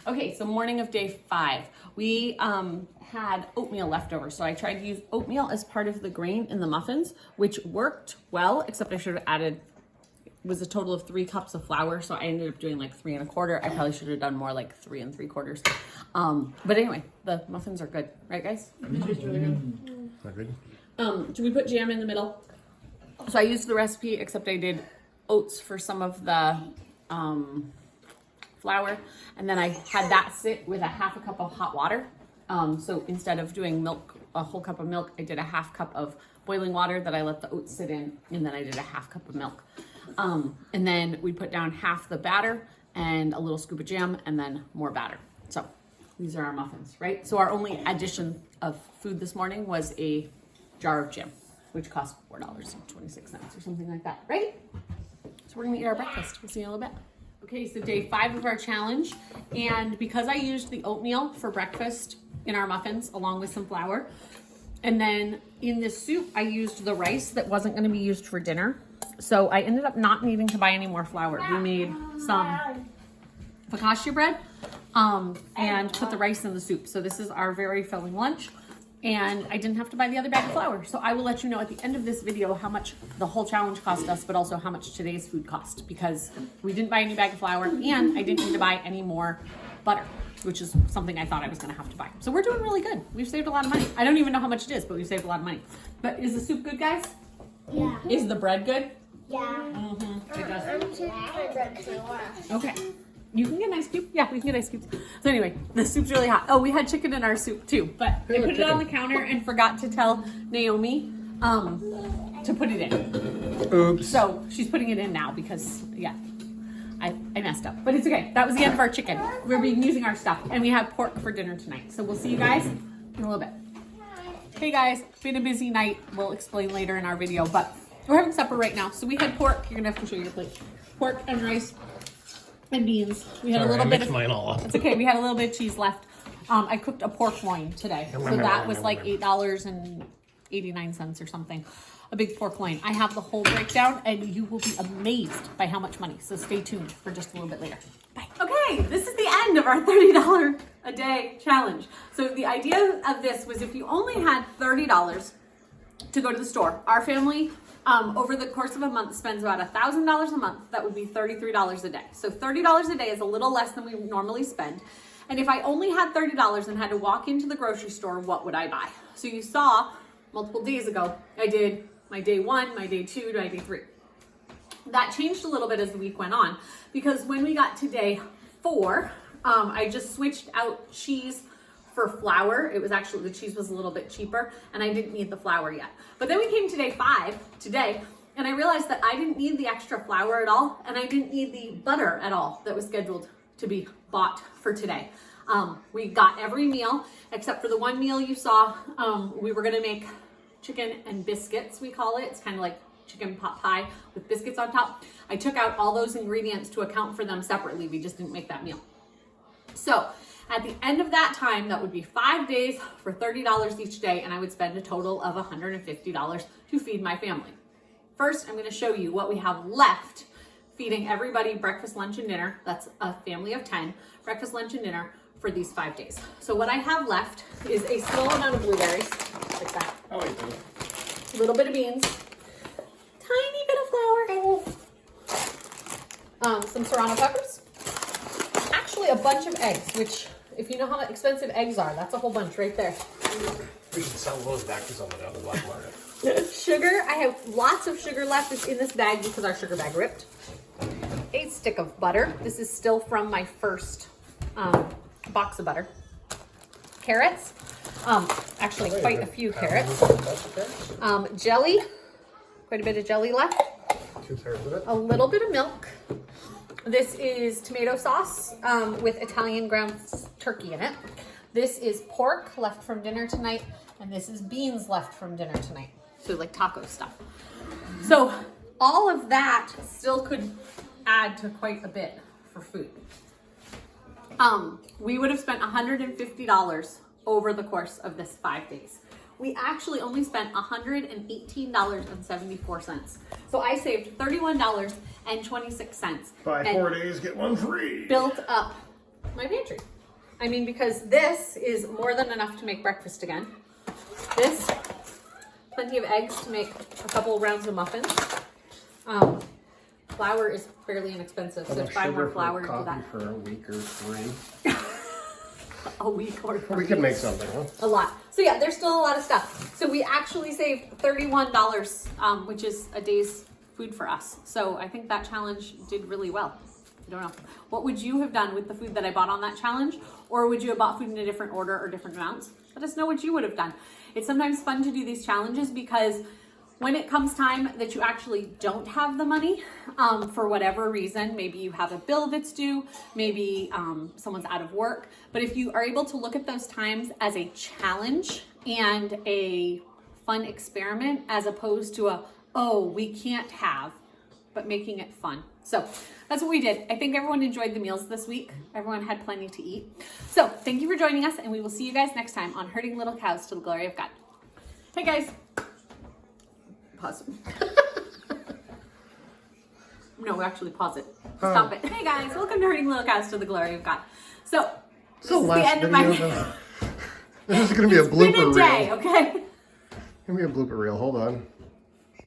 Okay, so morning of day 5. We had oatmeal left over, so I tried to use oatmeal as part of the grain in the muffins, which worked well, except I should have added, it was a total of 3 cups of flour, so I ended up doing like 3 1/4. I probably should have done more, like 3 3/4. But anyway, the muffins are good, right guys? They taste really good. Do we put jam in the middle? So I used the recipe, except I did oats for some of the flour, and then I had that sit with a 1/2 cup of hot water. So instead of doing milk, a whole cup of milk, I did a 1/2 cup of boiling water that I let the oats sit in, and then I did a 1/2 cup of milk. And then we put down half the batter and a little scoop of jam, and then more batter. So these are our muffins, right? So our only addition of food this morning was a jar of jam, which cost $4.26 or something like that, right? So we're gonna eat our breakfast. We'll see you in a little bit. Okay, so day 5 of our challenge, and because I used the oatmeal for breakfast in our muffins along with some flour, and then in this soup I used the rice that wasn't going to be used for dinner, so I ended up not needing to buy any more flour. We made some focaccia bread and put the rice in the soup. So this is our very filling lunch, and I didn't have to buy the other bag of flour. So I will let you know at the end of this video how much the whole challenge cost us, but also how much today's food cost, because we didn't buy any bag of flour and I didn't need to buy any more butter, which is something I thought I was gonna have to buy. So we're doing really good. We've saved a lot of money. I don't even know how much it is, but we've saved a lot of money. But is the soup good, guys? Yeah. Is the bread good? Yeah. Mm-hmm. It does. I'm taking my bread too. Okay. You can get an ice cube. Yeah, we can get ice cubes. So anyway, the soup's really hot. Oh, we had chicken in our soup too, but I put it on the counter and forgot to tell Naomi to put it in. Oops. So she's putting it in now because, yeah, I messed up. But it's okay. That was the end of our chicken. We're using our stuff, and we have pork for dinner tonight. So we'll see you guys in a little bit. Hey guys, been a busy night. We'll explain later in our video, but we're having supper right now. So we had pork. You're gonna have to show your plate. Pork and rice and beans. We had a little bit of mine all up. It's okay. We had a little bit of cheese left. I cooked a pork loin today, so that was like $8.89 or something. A big pork loin. I have the whole breakdown, and you will be amazed by how much money. So stay tuned for just a little bit later. Bye. Okay, this is the end of our $30 a day challenge. So the idea of this was if you only had $30 to go to the store, our family over the course of a month spends about $1,000 a month. That would be $33 a day. So $30 a day is a little less than we normally spend. And if I only had $30 and had to walk into the grocery store, what would I buy? So you saw multiple days ago, I did my day 1, my day 2, my day 3. That changed a little bit as the week went on, because when we got to day 4, I just switched out cheese for flour. It was actually, the cheese was a little bit cheaper, and I didn't need the flour yet. But then we came to day 5 today, and I realized that I didn't need the extra flour at all, and I didn't need the butter at all that was scheduled to be bought for today. We got every meal except for the one meal you saw. We were gonna make chicken and biscuits, we call it. It's kind of like chicken pot pie with biscuits on top. I took out all those ingredients to account for them separately. We just didn't make that meal. So at the end of that time, that would be 5 days for $30 each day, and I would spend a total of $150 to feed my family. First, I'm gonna show you what we have left feeding everybody breakfast, lunch, and dinner. That's a family of 10, breakfast, lunch, and dinner for these 5 days. So what I have left is a small amount of blueberries, like that. Oh, wait, A little bit of beans, tiny bit of flour, some serrano peppers, actually a bunch of eggs, which if you know how expensive eggs are, that's a whole bunch right there. we should sell those back to someone on the black market. Sugar, I have lots of sugar left. It's in this bag because our sugar bag ripped. A stick of butter. This is still from my first box of butter. Carrots, actually quite a few carrots. Jelly, quite a bit of jelly left. 2/3 of it. A little bit of milk. This is tomato sauce with Italian ground turkey in it. This is pork left from dinner tonight, and this is beans left from dinner tonight. So like taco stuff. So all of that still could add to quite a bit for food. We would have spent $150 over the course of this 5 days. We actually only spent $118.74. So I saved $31.26. Buy 4 days, get one free. Built up my pantry. I mean, because this is more than enough to make breakfast again. This, plenty of eggs to make a couple rounds of muffins. Flour is fairly inexpensive, so Enough to buy sugar more for flour to coffee that. for a week or 3. A week or 3. We could make something, huh? A lot. So yeah, there's still a lot of stuff. So we actually saved $31, which is a day's food for us. So I think that challenge did really well. I don't know. What would you have done with the food that I bought on that challenge? Or would you have bought food in a different order or different amounts? Let us know what you would have done. It's sometimes fun to do these challenges because when it comes time that you actually don't have the money, for whatever reason, maybe you have a bill that's due, maybe someone's out of work, but if you are able to look at those times as a challenge and a fun experiment as opposed to a, oh, we can't have, but making it fun. So that's what we did. I think everyone enjoyed the meals this week. Everyone had plenty to eat. So thank you for joining us, and we will see you guys next time on Herding Little Cows to the Glory of God. Hey guys. Pause. No, actually pause it. Stop it. Hey guys, welcome to Herding Little Cows to the Glory of God. So, this is the end of my This is going to be a blooper It's been a day, reel. okay? It's going to be a blooper reel. Hold on.